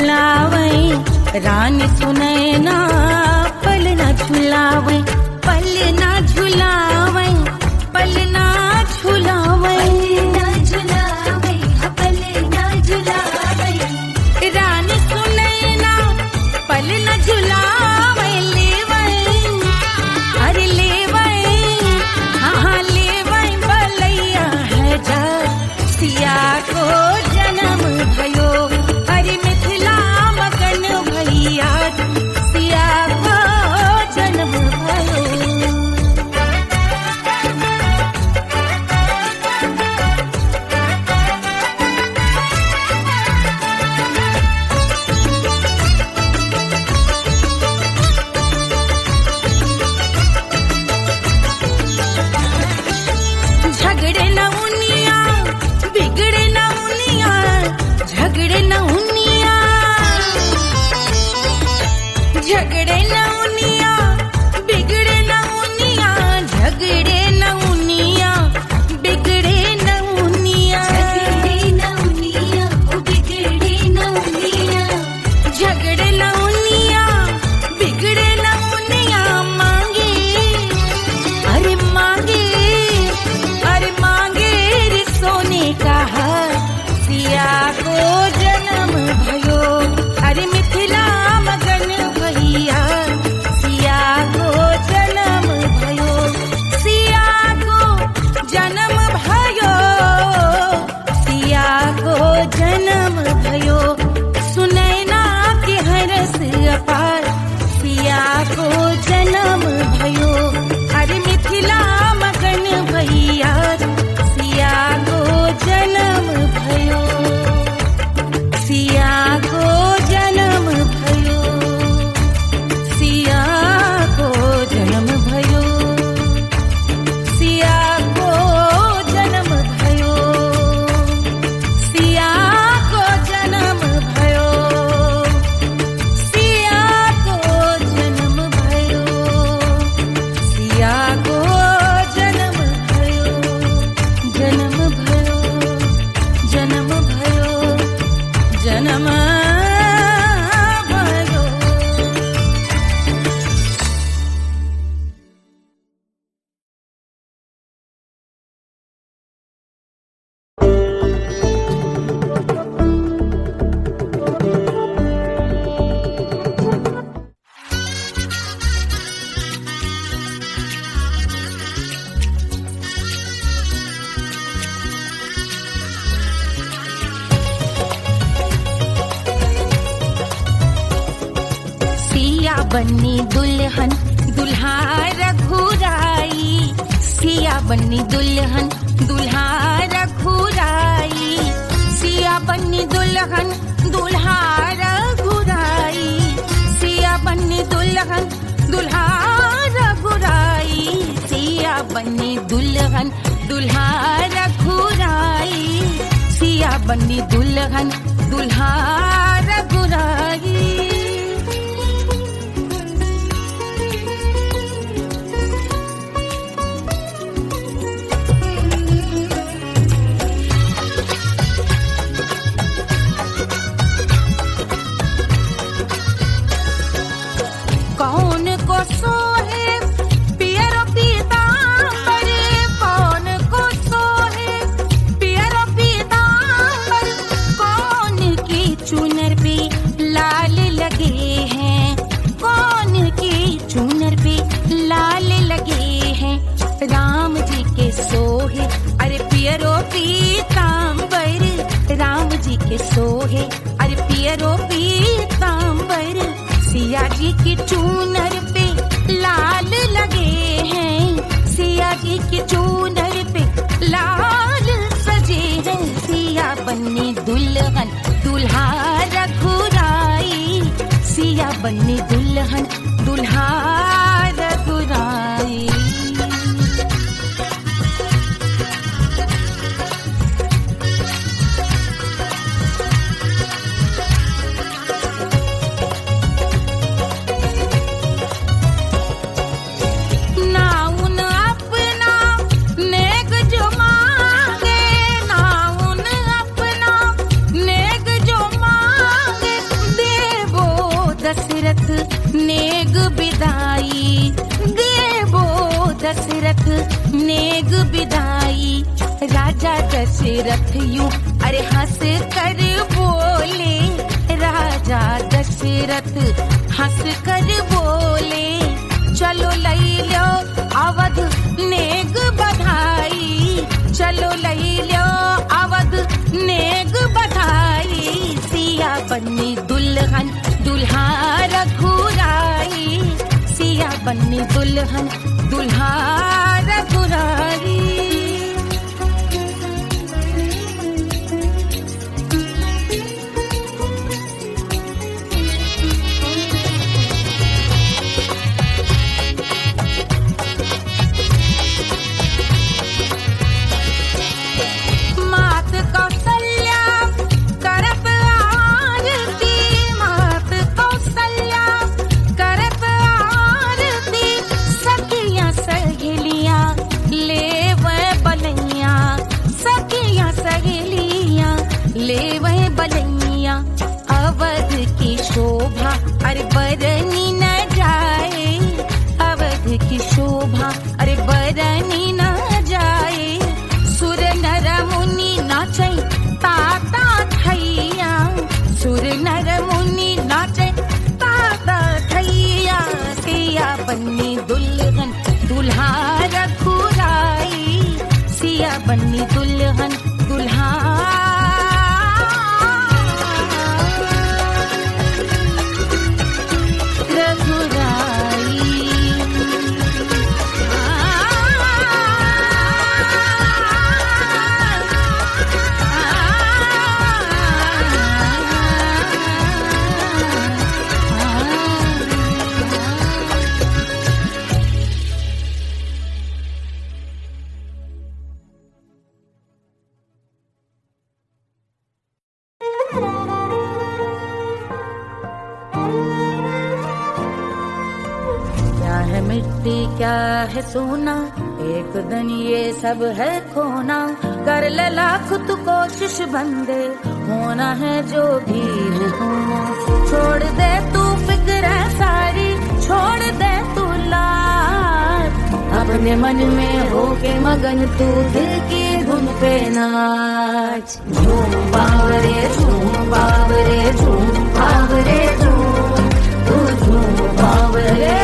झुलावे, रानी सुनैना पल न झुलावे, पल न झुलावे, पल न झुलावे, पल न झुलावे, रानी सुनैना पल न झुलावे, लेवे अरे लेवे, हाँ लेवे बलैया है जा सिया को जन्म भयो, अरे मिथिला मगन भैया सिया को जन्म भयो। झगड़े न उनिया बिगड़े न उनिया, झगड़े न उनिया, झगड़े न उनिया बिगड़े न उनिया, झगड़े न उनिया बिगड़े न उनिया, झगड़े न उनिया बिगड़े न उनिया, झगड़े न उनिया बिगड़े न उनिया, मांगे अरे मांगे, अरे मांगे रे सोने का हार सिया को जन्म भयो, अरे मिथिला मगन भैया सिया को जन्म भयो, सिया को जन्म भयो, सिया को जन्म भयो, सुनैना के हरस अपार सिया को जन्म भयो, अरे मिथिला मगन भैया सिया को जन्म भयो, सिया को जन्म भयो, सिया को जन्म भयो, सिया को जन्म भयो, सिया को जन्म भयो, सिया को जन्म भयो, सिया को जन्म भयो, जन्म भयो, जन्म भयो, जन्म भयो। सिया बन्नी दुल्हन दुल्हा रघुराई, सिया बन्नी दुल्हन दुल्हा रघुराई, सिया बन्नी दुल्हन दुल्हा रघुराई, सिया बन्नी दुल्हन दुल्हा रघुराई, सिया बन्नी दुल्हन दुल्हा रघुराई, सिया बन्नी दुल्हन दुल्हा रघुराई। कौन को सोहे पियरो पीतांबर, कौन को सोहे पियरो पीतांबर, कौन की चुनर पे लाल लगे हैं, कौन की चुनर पे लाल लगे हैं, राम जी के सोहे अरे पियरो पीतांबर, राम जी के सोहे अरे पियरो पीतांबर, सिया जी की चूनर पे लाल लगे हैं, सिया जी की चूनर पे लाल सजे हैं, सिया बन्नी दुल्हन दुल्हा रघुराई, सिया बन्नी दुल्हन दुल्हा रघुराई। नाउन अपना नेक जो मांगे, नाउन अपना नेक जो मांगे, दशरथ नेग विदाई। राजा दशरथ यूं अरे हंस कर बोले, राजा दशरथ हंस कर बोले, चलो लई लो अवध नेग बधाई, चलो लई लो अवध नेग बधाई। सिया बन्नी दुल्हन दुल्हा रघुराई, सिया बन्नी दुल्हन दुल्हा रघुराई। अवध की शोभा अरे बरनी न जाए, अवध की शोभा अरे बरनी न जाए। सुर नर मुनि नाचे ताता थैया, सुर नर मुनि नाचे ताता थैया। सिया बन्नी दुल्हन दुल्हा रघुराई, सिया बन्नी दुल्हन दुल्हा मिट्टी क्या है सोना, एक दिन ये सब है खोना। कर ले लाख तू कोशिश बंदे, होना है जो भी है होना। छोड़ दे तू फिक्र सारी, छोड़ दे तू लाज, अपने मन में होके मगन तू दिल की धुन पे नाच। झूम बावरे झूम बावरे झूम बावरे झूम, तू झूम बावरे।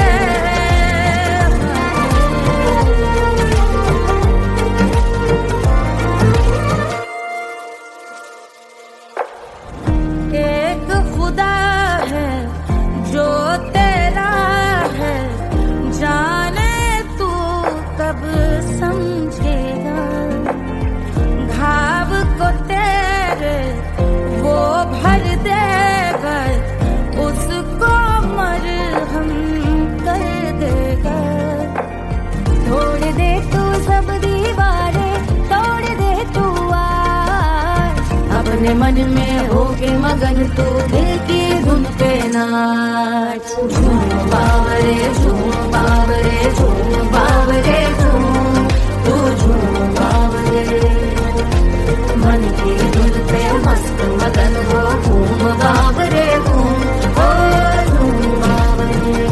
मन में होके मगन तू दिल की धुन पे नाच। झूम बावरे झूम बावरे झूम बावरे झूम, तू झूम बावरे। मन की धुन पे मस्त मगन हो घूम बावरे घूम, ओ झूम बावरे।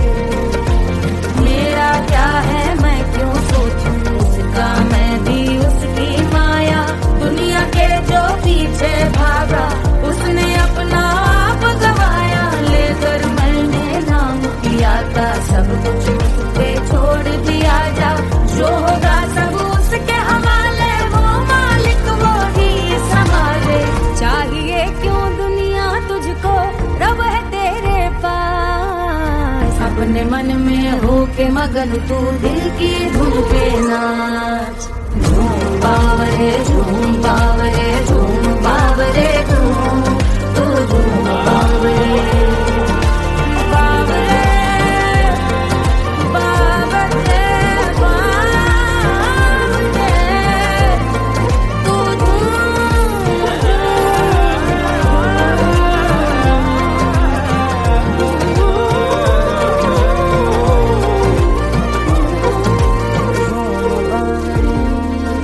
मेरा क्या है मैं क्यों सोचूं उसका, मैं भी उसकी माया। दुनिया के जो पीछे भागा उसने अपना आप गवाया, लेकर मैंने नाम किया था सब कुछ उसपे छोड़ दिया। जा जो होगा सब उसके हवाले, वो मालिक वो ही संभाले। चाहिए क्यों दुनिया तुझको, रब है तेरे पास। अपने मन में होके मगन तू दिल की धुन पे नाच। झूम बावरे झूम बावरे झूम बावरे झूम, तू झूम बावरे बावरे बावरे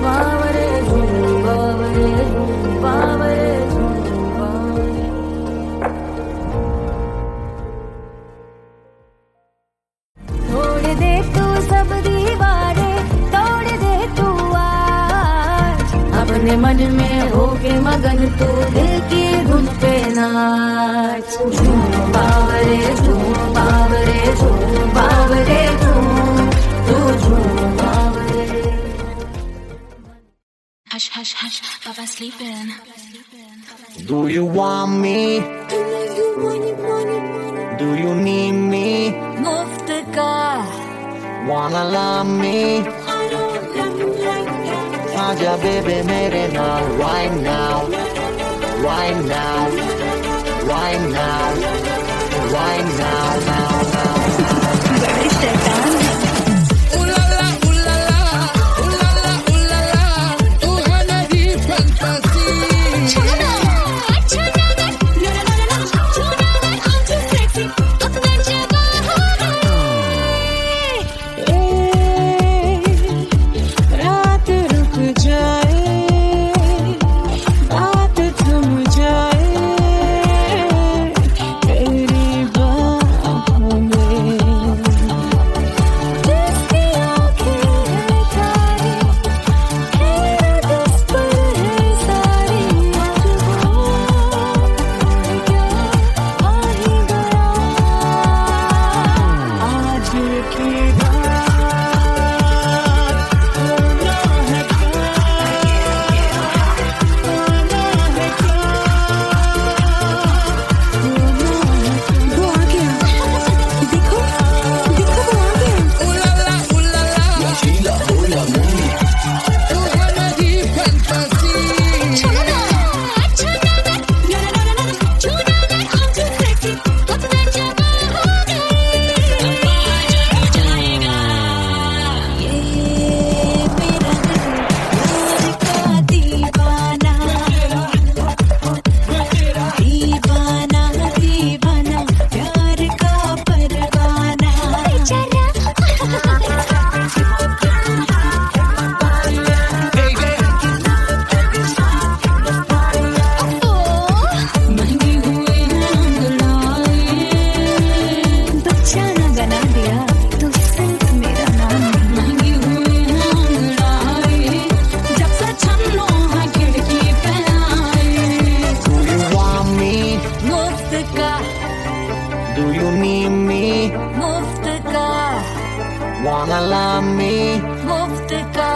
बावरे, तू बावरे बावरे बावरे। नाच झूम बावरे झूम बावरे झूम बावरे झूम तू झूम बावरे. Hush, hush, hush, Baba sleeping. Do you want me? Do you need me? मुफ्त का Wanna love me? आजा baby मेरे नाल right now, right now, right now, right now, now, now. बड़े शैतान हैं. Do you need me? मुफ्त का Wanna love me? मुफ्त का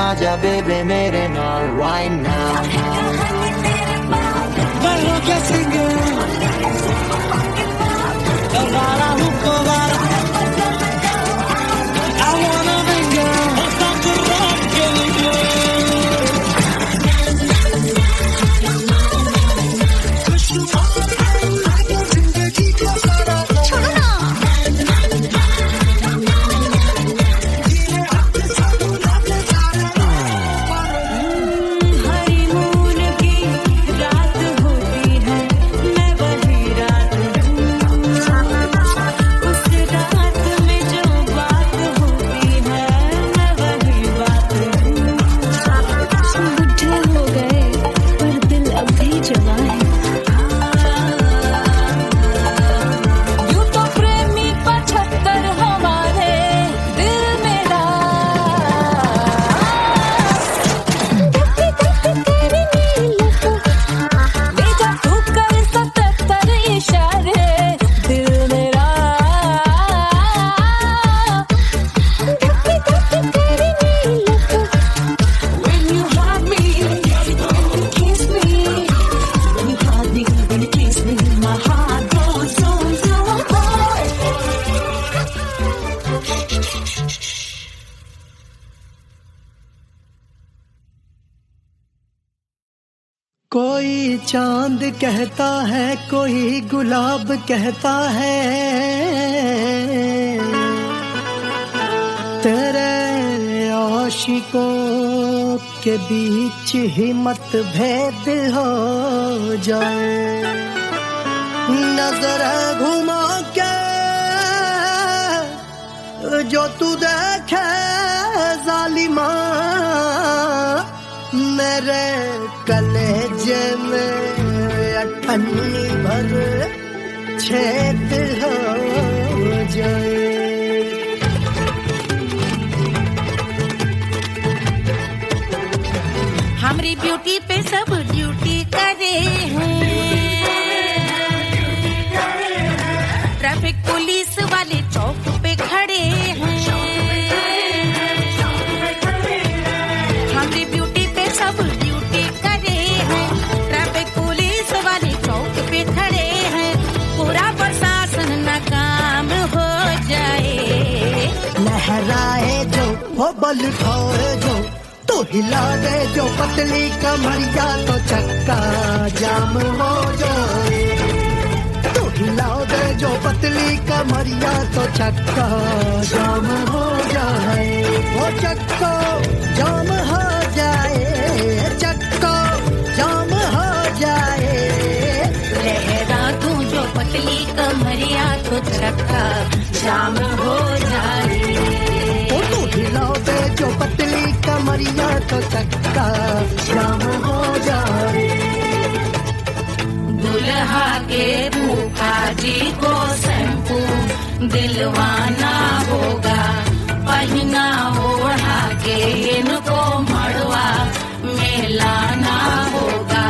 आजा baby मेरे नाल right now. Barro que sigue, Elvira Hukovara. I wanna be girl, stop the rock, get it honeymoon की रात होती है मैं वही रात हूँ. उस रात में जो बात होती है मैं वही बात हूँ. बुढ़े हो गए पर दिल अब भी जवान है. यूं तो प्रेमी 75 हमारे दिल मेरा. बेजा तू कर 77 इशारे दिल मेरा. When you hug me, when you kiss me, when you hug me, when you kiss me, my heart goes so, so hard. कोई चांद कहता है, कोई गुलाब कहता है, तेरे आशिकों के बीच ही मतभेद हो जाए. नजर घुमा के जो तू देखे जालिमा, मेरे कलेजे में अठन्नी भर छेद हो जाए. हमारी ब्यूटी पे सब ड्यूटी करे हैं. वो बल खाए जो तो हिला दे जो पतली कमरिया तो चक्का जाम हो जाए। तो हिला दे जो पतली कमरिया तो चक्का जाम हो जाए। वो चक्का जाम हो जाए, चक्का जाम हो जाए। लहरा तू जो पतली कमरिया तो चक्का जाम हो जाए। वो तो हिला दे जो पतली कमरिया तो चक्का जाम हो जाए। दुल्हा के फूफा जी को शैम्पू दिलवाना होगा, पहना ओढ़ा के इनको मड़वा में लाना होगा।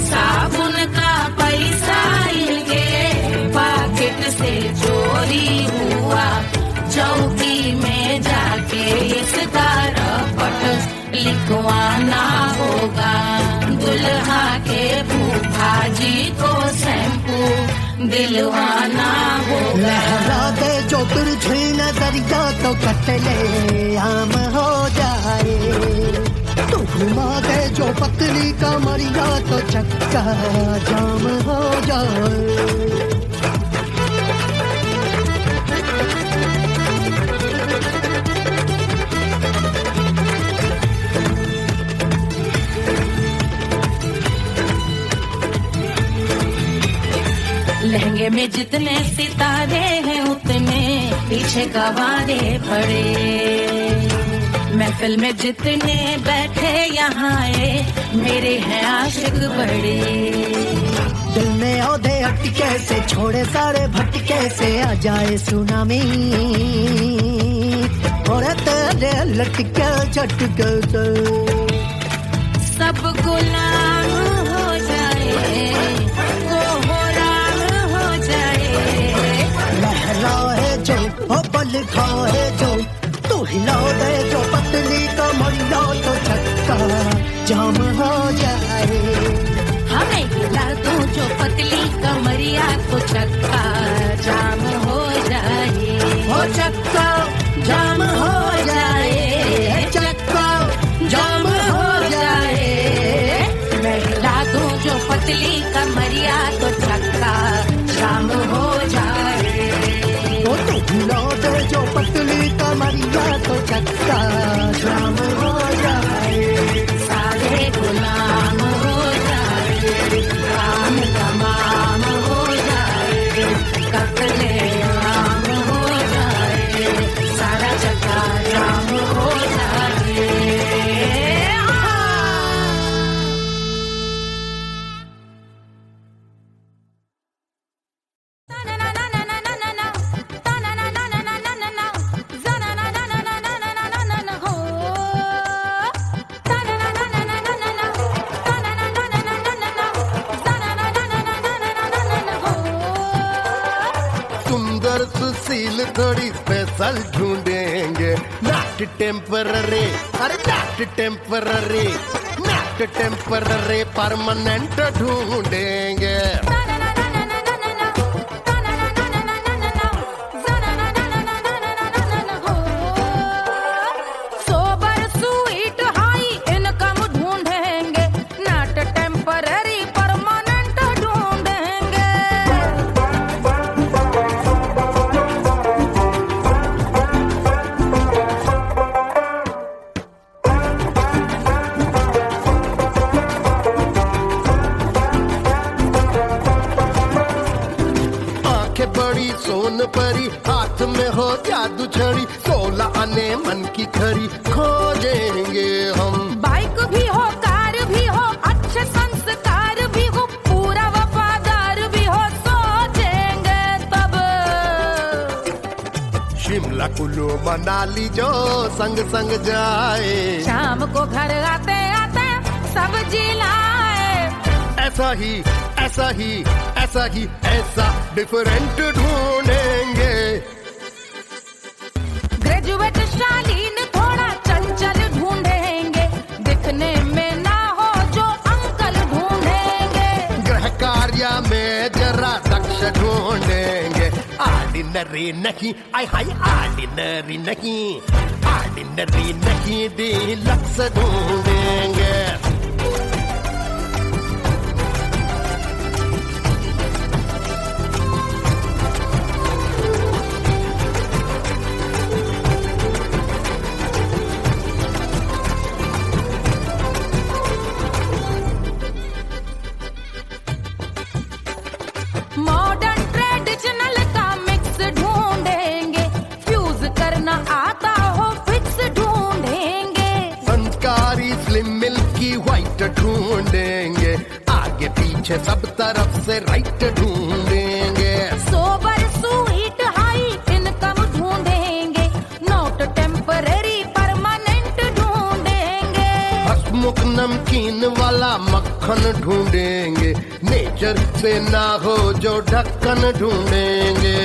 साबुन का पैसा इनके पॉकेट से चोरी हुआ, चौकी में जाके इसका रपट लिखवाना होगा। दुल्हा के फूफा जी को शैम्पू दिलवाना होगा। लहरा दे जो तुरझी नजरिया तो कतले आम हो जाए। तू घुमा दे जो पतली कमरिया तो चक्का जाम हो जाए। लहंगे में जितने सितारे हैं उतने पीछे गवारे पड़े। महफिल में जितने बैठे यहाँ आए मेरे हैं आशिक बड़े। दिल में औधे अटके से छोड़े सारे भटके से आ जाए सुनामी। और तेरे लटके झटके से सब गुलाम हो जाए, लहराए जो ओ बल खाए जो तू हिला दे जो पतली कमरिया तो चक्का जाम हो जाए। हमें हिला तू जो पतली कमरिया तो चक्का जाम हो जाए। ओ चक्का जाम हो जाए, चक्का जाम हो जाए। मैं हिला तू जो पतली कमरिया तो चक्का जाम हो जाए। ओ तू हिला दे जो पतली कमरिया तो चक्का जाम हो जाए। सारे गुलाम हो जाए, काम तमाम हो जाए, कतले आम हो जाए, सारा चक्का जाम हो जाए। सुंदर सुशील थोड़ी स्पेशल ढूंढेंगे। नॉट टेम्पररी, अरे not temporary, not temporary, permanent ढूंढेंगे। सोबर स्वीट हाई इनकम ढूंढेंगे, नॉट टेम्पररी परमानेंट ढूंढेंगे। आंखें बड़ी सोन परी, हाथ में हो जादू छड़ी, 16 आने मन की खरी खोजेंगे हम। बाइक भी हो, कार भी हो, अच्छे संस्कार भी हो, पूरा वफादार भी हो, सोचेंगे तब। शिमला कुल्लू मनाली जो संग संग जाए। शाम को घर आते आते सब्जी लाए। ऐसा ही ऐसा ही ऐसा ही ऐसा डिफरेंट ढूंढेंगे। ग्रेजुएट शालीन थोड़ा चंचल ढूंढेंगे, दिखने में ना हो जो अंकल ढूंढेंगे। गृह कार्य में जरा दक्ष ढूंढेंगे। ऑर्डिनरी नहीं, आय हाय ऑर्डिनरी नहीं, ऑर्डिनरी नहीं डीलक्स ढूंढेंगे। मॉडर्न ट्रेडिशनल का मिक्स ढूंढेंगे, फ्यूज करना आता हो फिक्स ढूंढेंगे। संस्कारी स्लिम मिल्की व्हाइट ढूंढेंगे, आगे पीछे सब तरफ से राइट ढूंढेंगे। सोबर स्वीट हाई इनकम ढूंढेंगे, नोट टेम्पररी परमानेंट ढूंढेंगे। हसमुख नमकीन वाला मक्खन ढूंढेंगे, नेचर से ना हो जो ढक्कन ढूंढेंगे।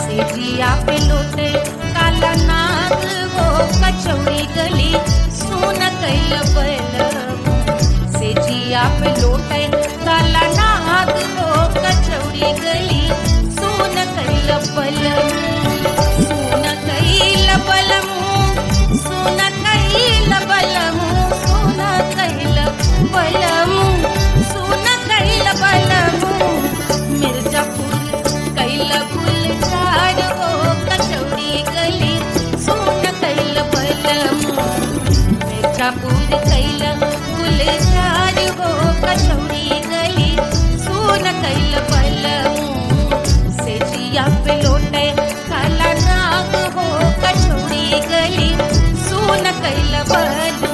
सेजिया पे लोटे काला नाग वो कचौड़ी गली सुन कैल बलम। सेजिया पे लोटे काला नाग वो कचौड़ी गली सुन कैल बलम। सुन कैल बलम, सुन कैल बलम, सुन कैल बलम, सुन कैल बलम। मिर्जापुर कैल गुलजार हो कचौड़ी गली सुन कैल बलम। मिर्जापुर कैल गुलजार हो कचौड़ी गली सुन कैल बलम। सेजिया पे लोटे काला नाग हो कचौड़ी गली सुन कैल बलम।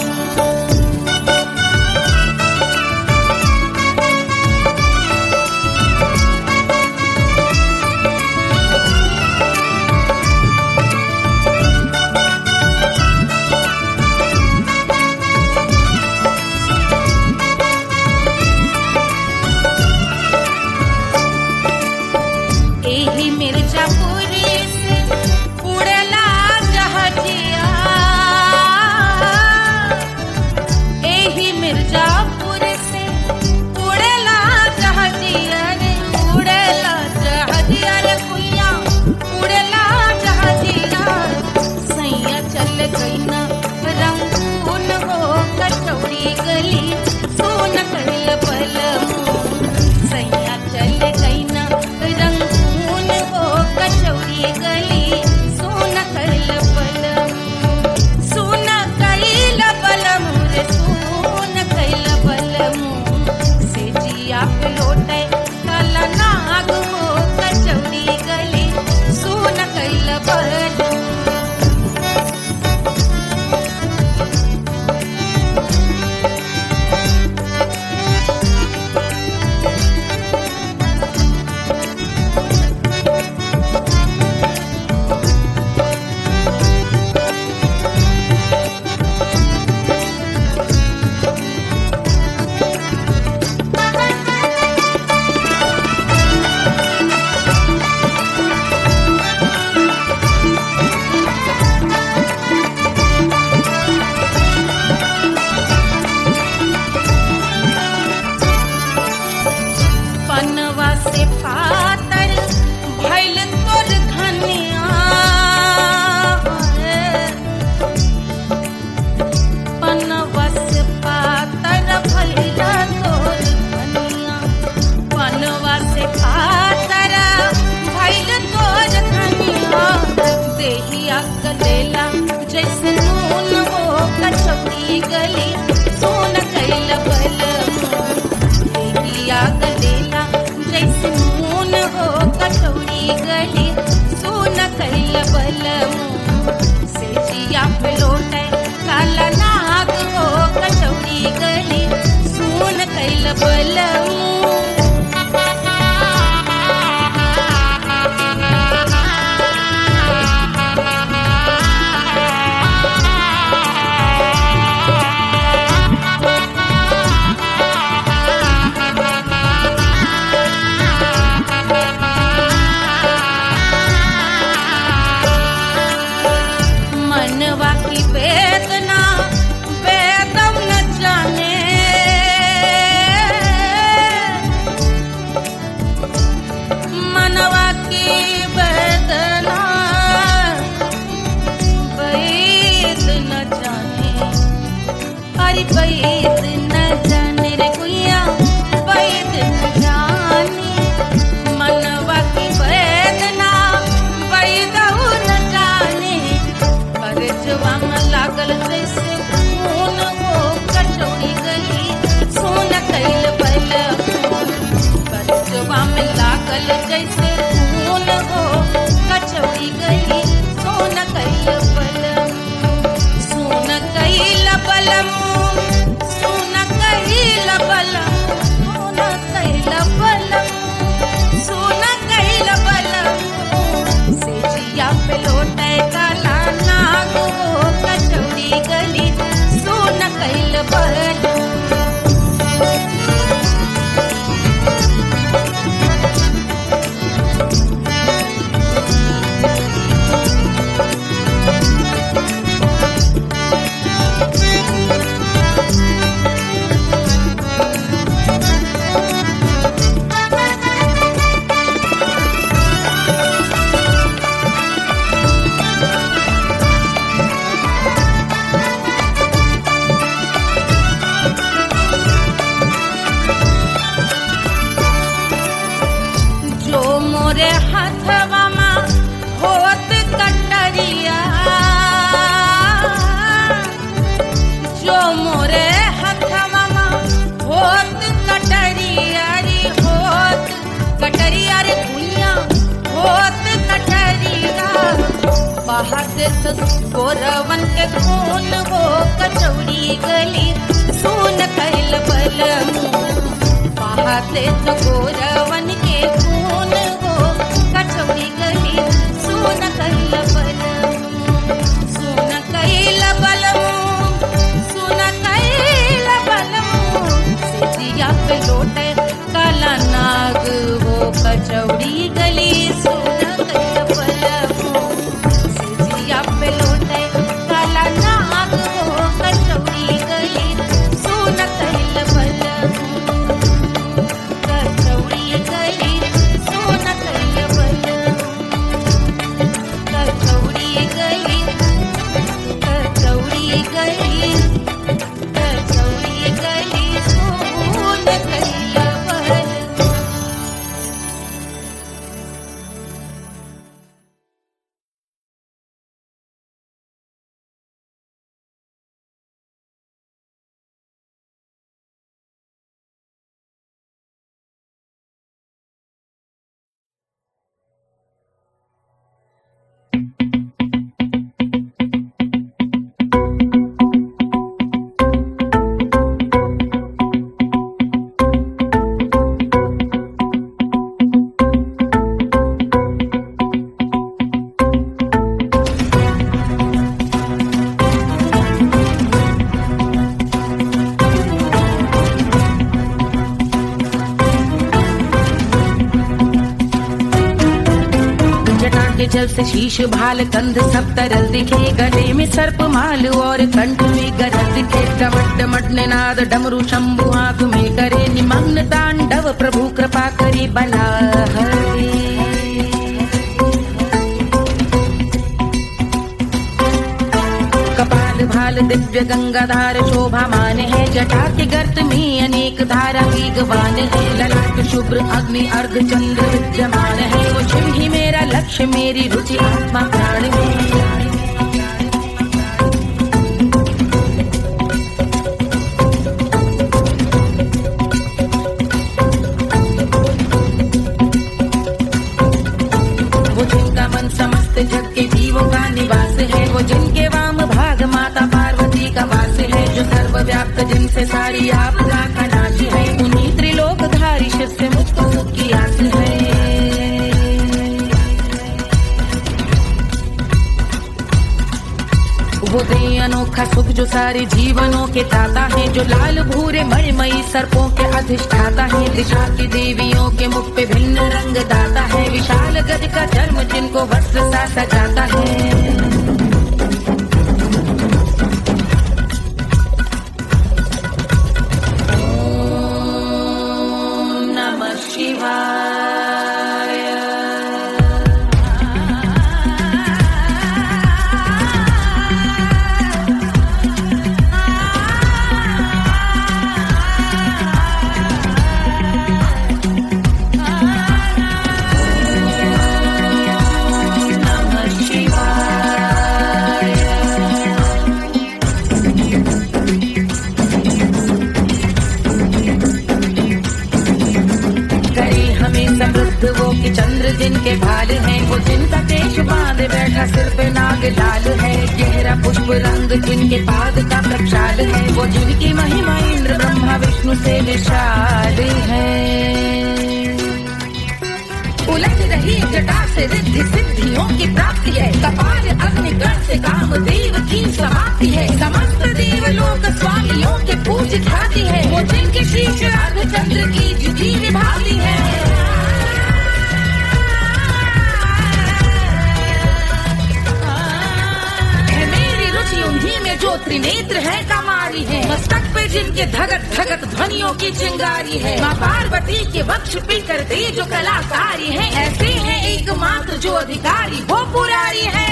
एही मिर्जापुर से उड़ला जहाजिया, एही मिर्जापुर से उड़ला जहाजिया रे, उड़ला जहाजिया रे कुइया, उड़ला जहाजिया। सैया चल गई ना रंगून हो कचौड़ी गली सुन कैल बलम। सैया चल गई ना रंगून हो कचौड़ी गली सुन कैल बलम। सुन कैल बलम रे सुन कैल बलम। सेजिया पे लोटे काला नाग हो कचौड़ी गली सुन कैल बलम। पनवा से पातर भइल तोर धनिया, पनवा से पातर भइल तोर धनिया। पनवा से पातर भइल तोर धनिया। देहिया गलेला जैसे नून हो कचौड़ी गली सुन कैल बलम। देहिया गलेला जैसे नून हो कचौड़ी गली सुन कैल बलम। मोरे हाथवा मा होत कटरिया, जो मोरे हाथवा मा होत कटरिया रे, होत कटरिया रे भुइया होत कटरिया, बाहर से गोरवन के खून हो कचौड़ी गली सुन कैल बलमू, बाहर से गोरवन के खून हो कचौड़ी गली सुन कैल बलमू, सुन कैल बलमू, सुन कैल बलमू, सिजिया पे लोटे काला नाग हो कचौड़ी गली सुन कैल बलमू, सिजिया पे लोटे काला नाग हो कचौड़ी गली सुन कैल बलमू, कचौड़ी गली सुन कैल बलमू, कचौड़ी गली, कचौड़ी गली, कचौड़ी गली सुन कैल बलमू। जल से शीश भाल कंध सब तरल दिखे, गले में सर्प माल और कंठ में गरज दिखे, डमट डमट निनाद डमरू शंभु आंख में करे निमग्न तांडव, प्रभु कृपा करे बला हरे। कपाल भाल दिव्य गंगाधार शोभामान है, जटा के गर्त में अनेक धारा वेगवान है, ललाट शुभ्र अग्नि अर्ध चंद्र विद्यमान है, वो शिव ही मेरा लक्ष्य मेरी रुचि आत्मा प्राण में। वो जिनका मन समस्त जग के जीवों का निवास है, वो जिनके वाम भाग माता पार्वती का वास है, जो सर्वव्याप्त जिनसे सारी आपदा का नाश है, उन्हीं त्रिलोकधारी शिव से मुझको सुख की आस है। वो दे अनोखा सुख जो सारे जीवनों के दाता है, जो लाल भूरे मणिमयी सर्पों के अधिष्ठाता है, दिशा की देवियों के मुख पे भिन्न रंग दाता है, विशाल गज का धर्म जिनको वस्त्र सा सजाता है। ओम नमः शिवाय। वो कि चंद्र जिनके भाल हैं, वो जिनका केश बांधे बैठा सिर पे नाग लाल है, गहरा पुष्प रंग जिनके पाद का प्रक्षाल है, वो जिनकी महिमा इंद्र ब्रह्मा विष्णु से विशाल है। उलझ रही जटा से रिद्धि सिद्धियों की प्राप्ति है, कपाल अग्निगण से कामदेव की समाप्ति है, समस्त देवलोक स्वामियों के पूज ख्याति है, वो जिनके शीश अर्धचंद्र की जुटी निभाती है। उन्हीं में जो त्रिनेत्र है कमारी है, मस्तक पे जिनके धगत धगत ध्वनियों की चिंगारी है, माँ पार्वती के वक्ष पे करते जो कलाकारी है, ऐसे हैं एकमात्र जो अधिकारी वो पुरारी है।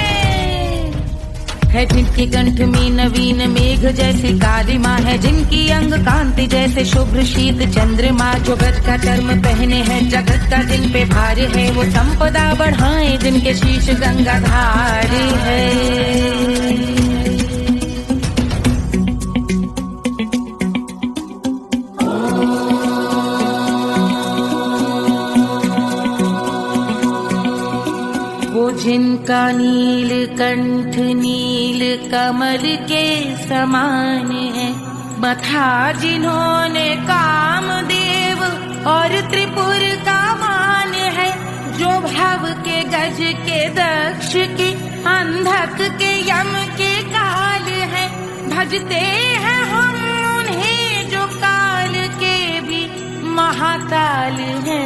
है, जिनके कंठ में नवीन मेघ जैसी कालिमा है, जिनकी अंग कांति जैसे शुभ्र शीत चंद्रमा, जो गज का चर्म पहने हैं जगत का जिन पे भार है, वो संपदा बढ़ाए जिनके शीश गंगाधार है। जिनका नील कंठ नील कमल के समान है, मथा जिन्होंने कामदेव और त्रिपुर का मान है, जो भव के गज के दक्ष के अंधक के यम के काल है, भजते हैं हम उन्हें जो काल के भी महाकाल हैं।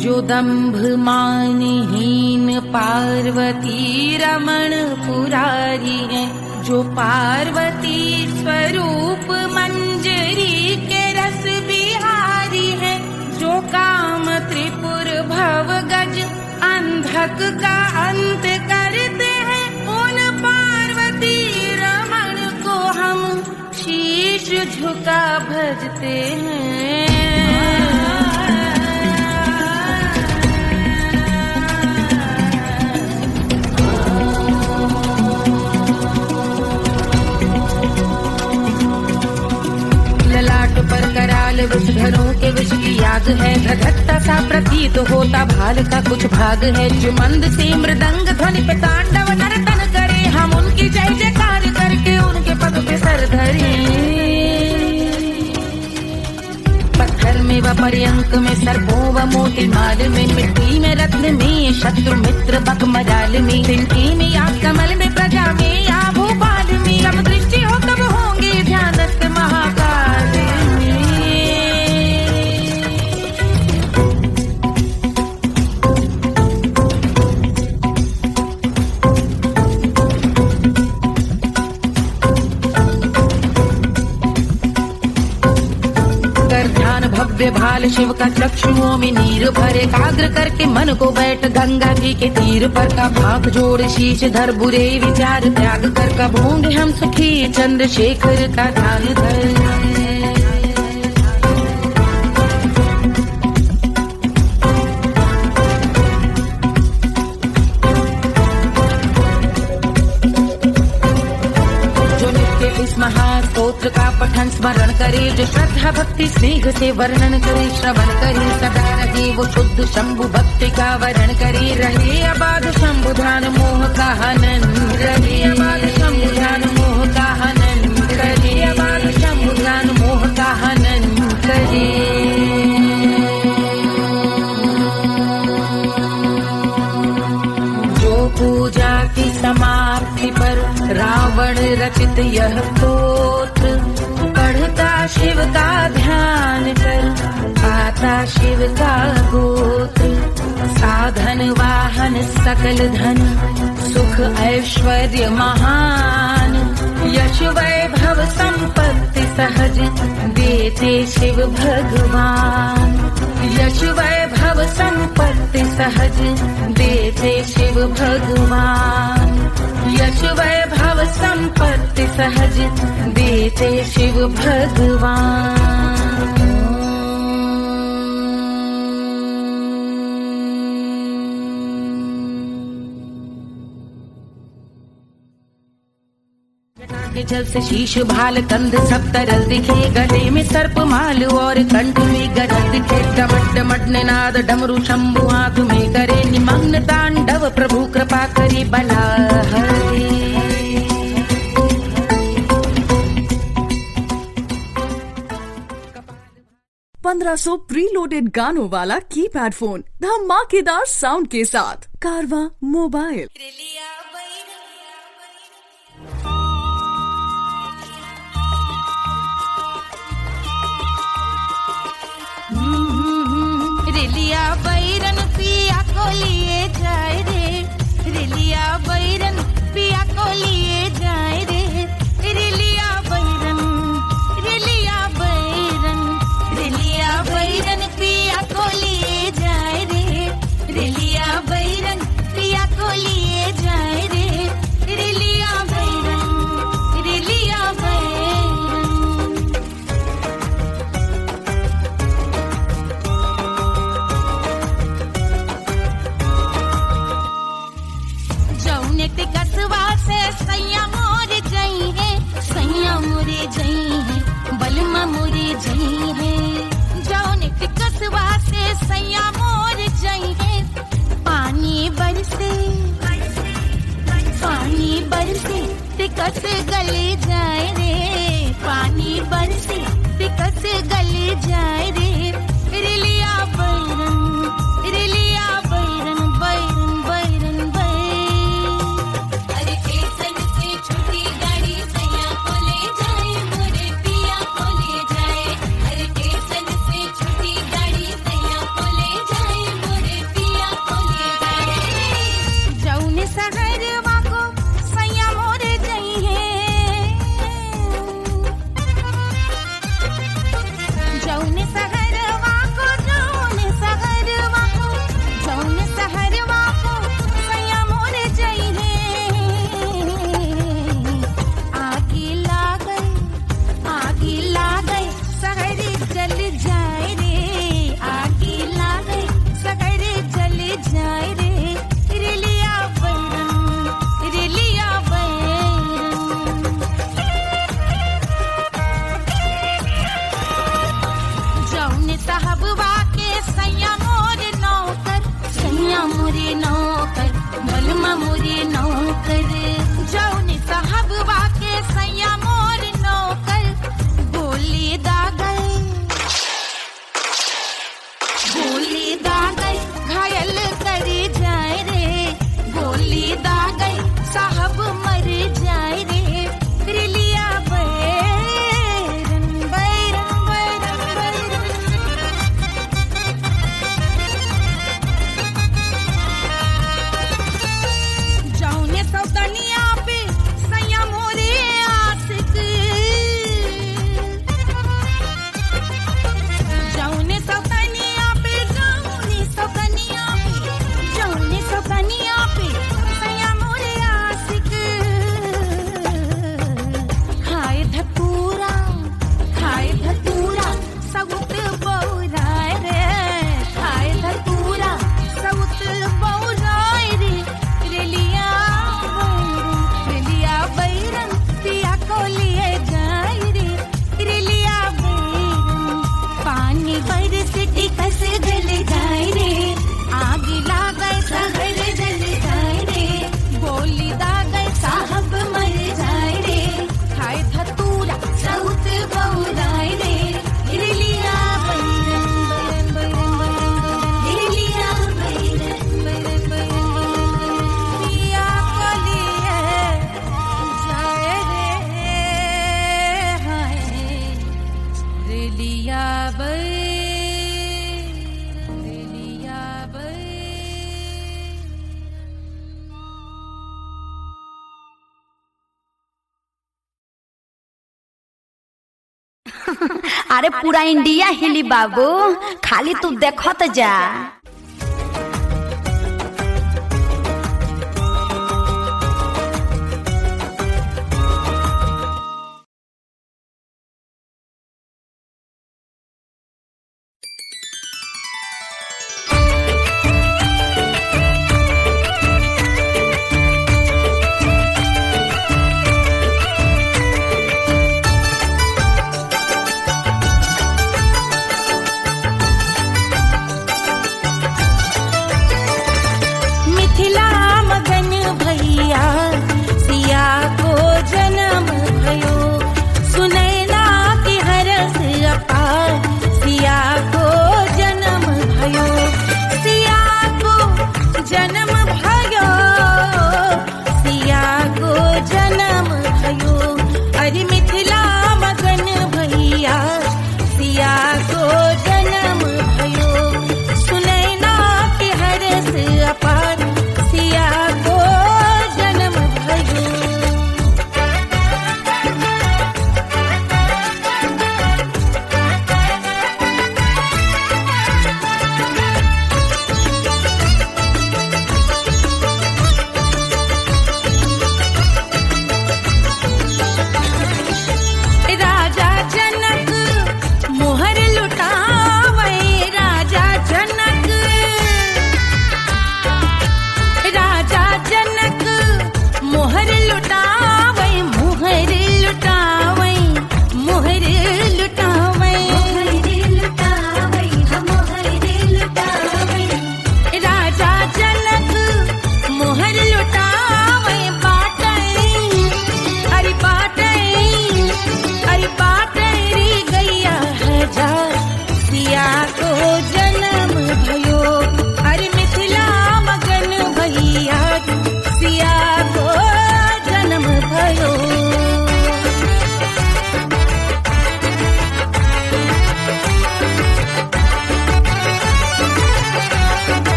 जो दंभ मानहीन पार्वती रमण पुरारी है, जो पार्वती स्वरूप मंजरी के रस बिहारी है, जो काम त्रिपुर भव गज अंधक का अंत करते हैं, उन पार्वती रमण को हम शीश झुका भजते हैं। पर कराल विषधरों के विष की याद है, धधकता सा प्रतीत होता भाल का कुछ भाग है, जो मंद से मृदंग ध्वनि पे तांडव नर्तन करे, हम उनकी जय जयकार करके उनके पद पे सर धरे। पत्थर में व पर्यंक में सर्पों व मोती माल में, मिट्टी में रत्न में शत्रु मित्र बक मजाल में, तिनकी में या कमल में प्रजा में या भोपाल में, जब दृष्टि हो तब होंगे ध्यानस्थ महाकाल। भव्य भाल शिव का चक्षुओं में नीर भरे, एकाग्र करके मन को बैठ गंगा जी के तीर पर, का भाग जोड़ शीश धर बुरे विचार त्याग कर, का भोंग हम सुखी चंद्रशेखर का ध्यान धर। महास्तोत्र का पठन स्मरण करे, जो श्रद्धा भक्ति स्नेह से वर्णन करे, श्रवण करे सदा रहे वो शुद्ध शंभु भक्ति का वर्ण करे, रहे अबाध शंभु ध्यान मोह का हनन, रहे अबाध शंभु ध्यान मोह का हनन, रहे अबाध शंभु ध्यान मोह का हनन करे। पूजा की समाप्ति पर रावण रचित यह स्तोत्र, पढ़ता शिव का ध्यान कर पाता शिव का गोत्र, साधन वाहन सकल धन सुख ऐश्वर्य महान, यश वैभव संपत्ति सहज देते शिव भगवान, यश वैभव संपत्ति सहज देते शिव भगवान, यश वैभव संपत्ति सहज देते शिव भगवान। के जल से शीश भाल कंध सब तरल दिखे, गले में सर्प माल और कंठ में गरज दिखे, डमट डमट निनाद डमरू शंभु आंख में करे, निमग्न तांडव प्रभु कृपा करे बला हरे। 1500 प्रीलोडेड गानों वाला कीपैड फोन धमाकेदार साउंड के साथ कारवा मोबाइल। रेलिया बैरन पिया को लिए जाए रे, रेलिया बैरन पिया को लिए जाए रे, रेलिया बैरन, रेलिया बैरन, रेलिया बैरन पिया को लिए जाए रे, रेलिया बैरन पिया को लिए जाए रे, टिकट गले जाए रे, पानी बरसे टिकट गले जाए रे, रिलिया बैरन बैरन बैरन अरे स्टेशन से छूटी गाड़ी सैया को ले जाए, मोरे पिया को ले जाए। अरे स्टेशन से छूटी गाड़ी सैया को ले जाए, मोरे पिया को ले जाए। जौने सहरवा को सैया मोरे जइहे, जौने सहरवा को सैया मोरे जइहे। आगी लागई सहरी जल जाए रे, आगी लागई सहरी जल जाए रे, रिलिया बैरन जौने साहबवा के सैया मोरे नौकर, बलमा मोरे नौकर, जौने साहबवा के सैया मोरे नौकर, गोली दागल घायल करे जाए रे, गोली दागल साहब मर जाए रे, रिलिया बैरन जौने सौतनिया पे सैया मोरे आशिक, जौने सौतनिया पे सैया मोरे आशिक, खाए धतूरा सउत बौराए रे, खाए धतूरा सउत बौराए रे, रिलिया बैरन पिया को लिए जाए रे, रिलिया बैरन पानी बरस टिकस गल जाए रे, आग लागै सहर जल जाए रे, गोली दागै साहब मर जाए रे, खाए धतूरा सउत बौराए रे, रिलिया बैरन रिलिया बैरन पिया को लिए जाए रे, हाय रिलिया अरे पूरा इंडिया हिली बाबू, खाली तू देखत जा।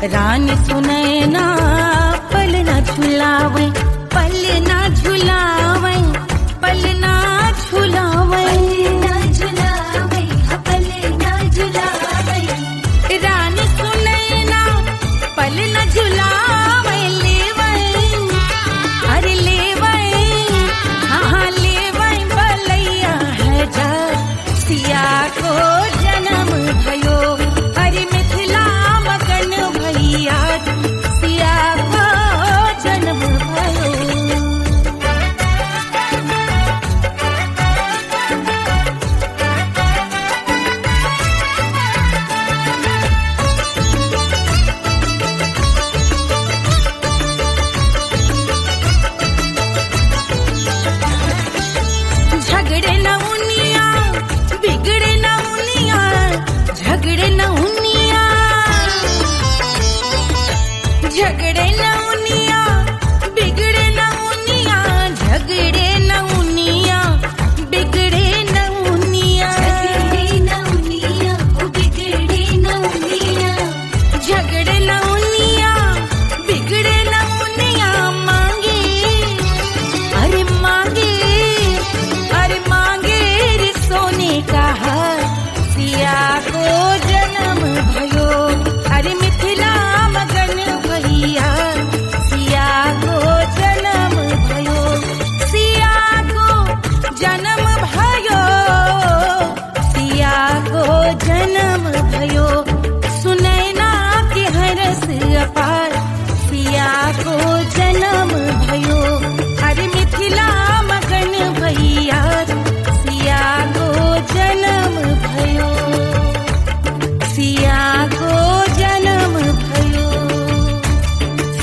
रानी सुनैना पल ना झुलावे, पल ना झुलावे, पल ना झुलावे, ना झुलावे, पल ना झुलावे। रानी सुनैना पल ना झुलावे, लेवै अरे लेवै, हाँ लेवै बलैया है जा सिया को जन्म भयो, अरे मिथिला मगन भैया सिया को जन्म भयो। झगड़े न उनिया, बिगड़े न उनिया, झगड़े न उनिया, झगड़े न उनिया, बिगड़े न उनिया, झगड़े न उनिया, बिगड़े न उनिया, झगड़े न उनिया, बिगड़े न उनिया, झगड़े न उनिया, बिगड़े न उनिया, मांगे अरे मांगे, अरे मांगे रे सोने का हार सिया को जन्म भयो, अरे मिथिला मगन भैया सिया को जन्म भयो, सिया को जन्म भयो, सिया को जन्म भयो, सुनैना के हरस अपार सिया को जन्म भयो, अरे मिथिला मगन भैया सिया को जन्म भयो, सिया को जन्म भयो,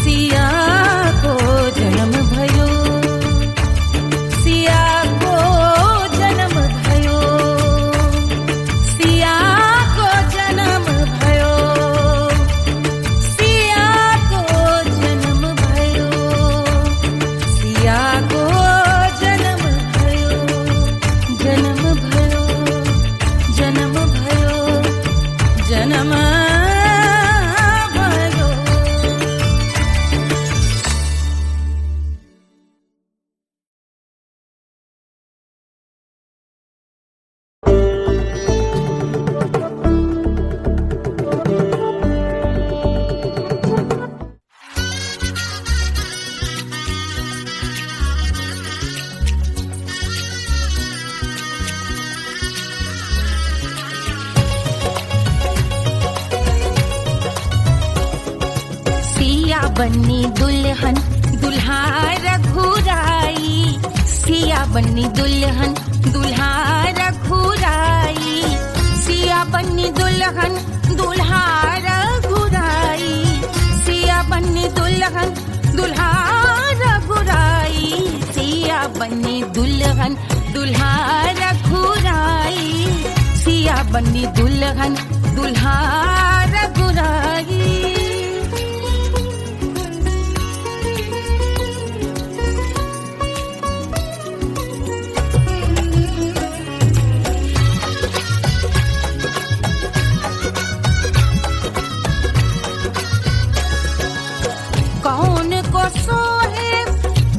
सिया को जन्म भयो, सिया को जन्म भयो, सिया को जन्म भयो, सिया को जन्म भयो, सिया को जन्म भयो, जन्म भयो, जन्म भयो, जन्म भयो। सिया बन्नी दुल्हन दुल्हा रघुराई, सिया बन्नी दुल्हन दुल्हा रघुराई, सिया बन्नी दुल्हन दुल्हा रघुराई, सिया बन्नी दुल्हन दुल्हा रघुराई, सिया बन्नी दुल्हन दुल्हा रघुराई, सिया बन्नी दुल्हन दुल्हा रघुराई। कौन को सोहे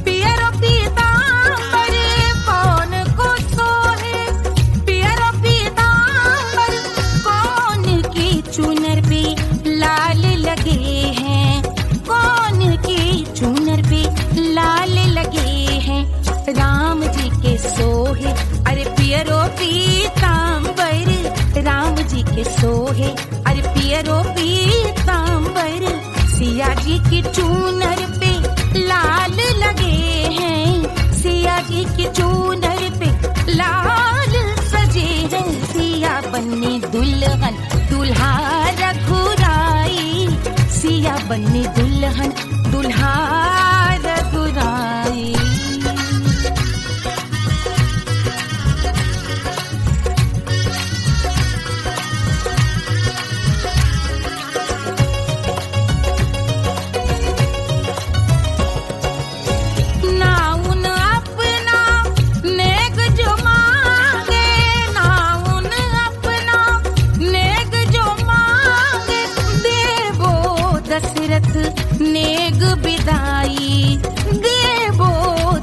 पियरो पीतांबर, कौन को सोहे पियरो पीतांबर, कौन की चुनर पे लाल लगे हैं, कौन की चुनर पे लाल लगे हैं, राम जी के सोहे अरे पियरो पीतांबर, राम जी के सोहे अरे पियरो पीतांबर, सिया जी की चूनर पे लाल लगे हैं, सिया जी की चूनर पे लाल सजे हैं, सिया बन्नी दुल्हन दुल्हा रघुराई, सिया बन्नी दुल्हन दुल्हा रघुराई।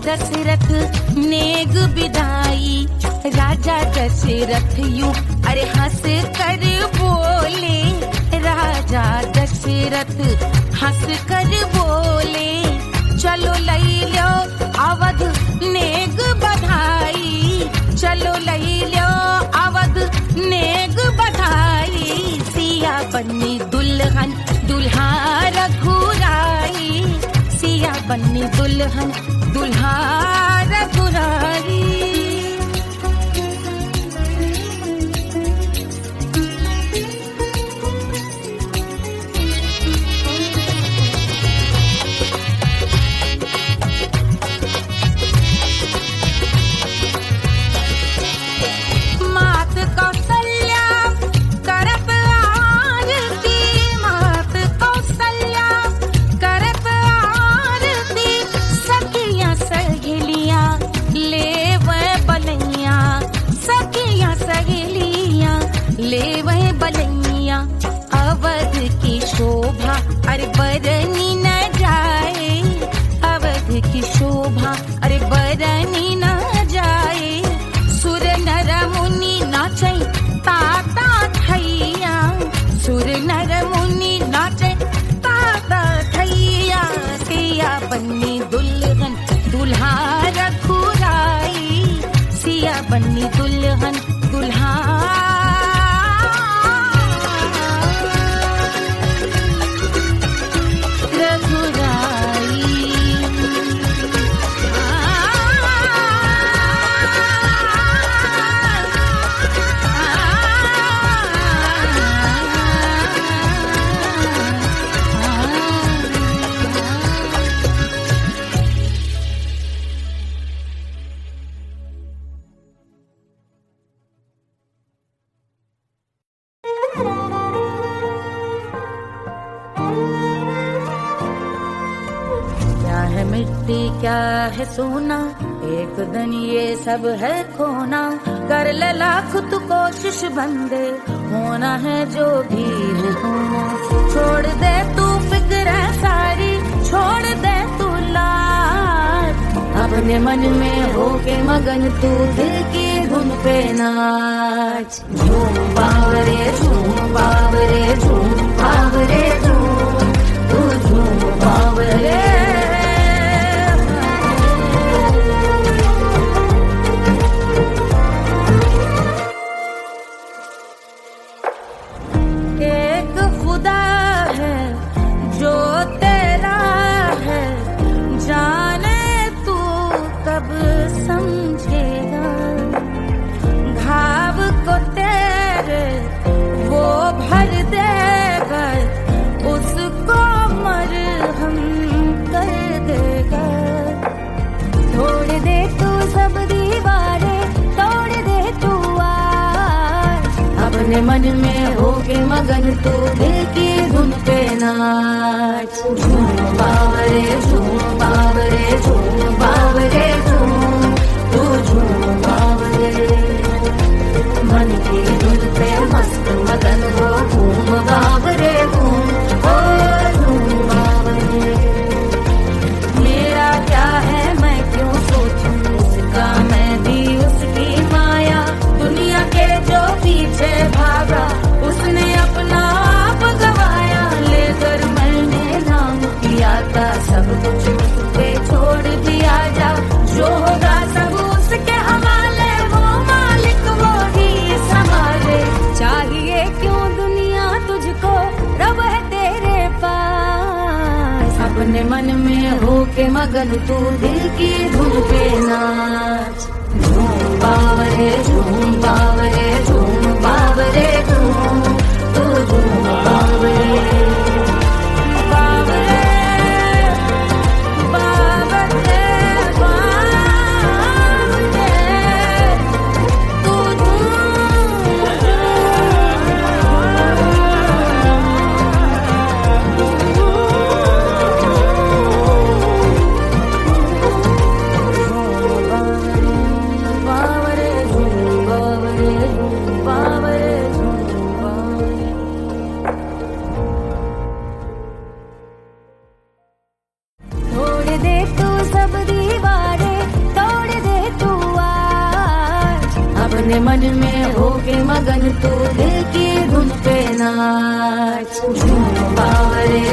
दशरथ नेग विदाई, राजा दशरथ यूं अरे हंस कर बोले, राजा दशरथ हंस कर बोले, चलो लई लो अवध नेग बधाई, चलो लई लो अवध नेग बधाई, सिया बन्नी दुल्हन दुल्हा रघुराई, सिया बन्नी दुल्हन दुल्हा रघुराई। ले वह बलैया अवध की शोभा अरे बरनी न जाए, अवध की शोभा अरे बरनी न जाए, सुर नर मुनि नाचे ताता थैया, सुर नर मुनि नाचे ताता थैया, सिया बन्नी दुल्हन दुल्हा रघुराई, सिया बन्नी दुल्हन दुल्हा क्या है सोना, एक दिन ये सब है खोना, कर ले लाख तू कोशिश बंदे, होना है जो भी है होना, छोड़ दे तू फिक्र सारी, छोड़ दे तू लाज, अपने मन में होके मगन तू दिल की धुन पे नाच, झूम बावरे झूम बावरे झूम बावरे झूम, तू झूम बावरे। अपने मन में होके मगन तू दिल की धुन पे नाच, झूम बावरे झूम बावरे झूम बावरे झूम, तू झूम बावरे, मन की धुन पे मस्त मगन हो घूम बावरे घूम, ओ झूम बावरे। मेरा क्या है मैं क्यों सोचूं उसका, मैं भी उसकी माया, दुनिया के जो पीछे भागा उसने अपना आप गवाया, लेकर मैंने नाम किया था सब कुछ उस पे छोड़ दिया, जा जो होगा सब उसके हवाले, वो मालिक वो ही संभाले, चाहिए क्यों दुनिया तुझको, रब है तेरे पास, अपने मन में होके मगन तू दिल की धुन पे नाच, झूम बावरे झूम बावरे झूम बावरे झूम, तू झूम बावरे बावरे बावरे बावरे, तू बावरे झूम बावरे झूम बावरे झूम। अपने मन में होके मगन तू दिल की धुन पे नाच झूम बावरे